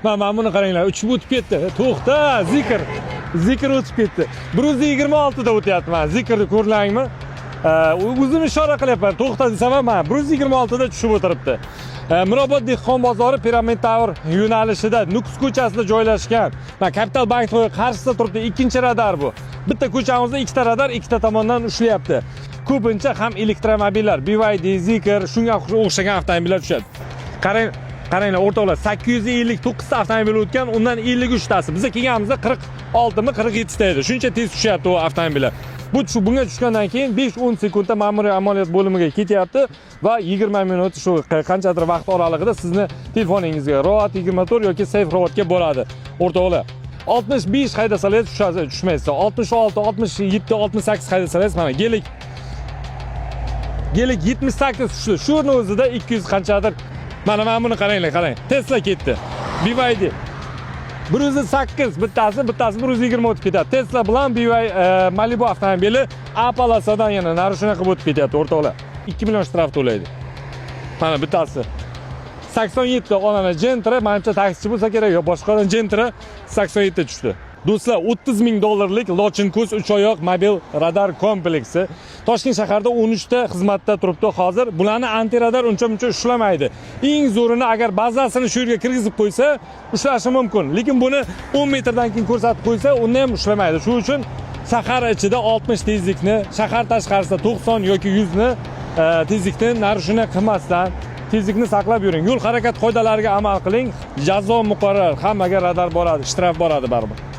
Mana buni qaranglar, uchib o'tib ketdi. To'xta, Zikr o'tib ketdi. 126 da o'tyapti mana. Zikrni ko'rlangmi? O'zim ishora qilyapman. To'xta desam ham mana 126 da tushib o'tiribdi. Mirobod dehqon bozori Piramid Tower yo'nalishida Nukus ko'chasida joylashgan. Mana Kapital bank qarshisida turibdi, ikkinchi radar bu. Bitta ko'chamizda ikkita radar ikkita tomondan ushlayapti. Ko'pincha ham elektromobillar, BYD, Zikr, shunga o'xshagan avtomobillar tushadi. Qaranglar o'rtoqlar, 859 ta avtomobil o'tgan, undan 53 tasi. Biz kelganimizda 46 mi 47 ta edi. Shuncha tez tushyapti u avtomobillar. Bunga tushgandan keyin 5-10 sekundda ma'muriy amaliyot bo'limiga ketyapti va 20 minut shu qanchadir vaqt oralig'ida sizni telefoningizga Road 24 yoki Safe Roadga boradi. O'rtoqlar, 65 haydasangiz tushmaysiz. 66, 67, 68 haydasangiz mana Gelik 78 tushdi. Shuni o'zida 200 qanchadir. Mana buni qarang. Tesla ketdi. BYD 108 bittasi 120 o'tib ketadi. Tesla bilan Malibu avtomobili Apalasadan yana narushina qilib o'tib ketyapti o'rtoqlar. 2 million shtraf to'laydi. Mana bittasi 87 onani Gentra, menimcha taksichi bo'lsa kerak, yo boshqadan Gentra 87 tushdi. Do'stlar, $30,000 Lochin Ko'z 3 oyoq mobil radar kompleksi Toshkent shaharida 13 ta xizmatda turibdi hozir. Bularni antiradar uncha-muncha ushlamaydi. Eng zo'rini agar bazasini shu yerga kirgizib qo'ysa, ushlashi mumkin. Lekin buni 10 metrdan keyin ko'rsatib qo'ysa, uni ham ushlamaydi. Shuning uchun shahar ichida 60 tezlikni, shahar tashqarisida 90 yoki 100 ni tezlikni narushina qilmasdan tezlikni saqlab yuring. Yo'l harakat qoidalariga amal qiling. Jazo muqarrar. Hammaga radar boradi, shtraf boradi baribir.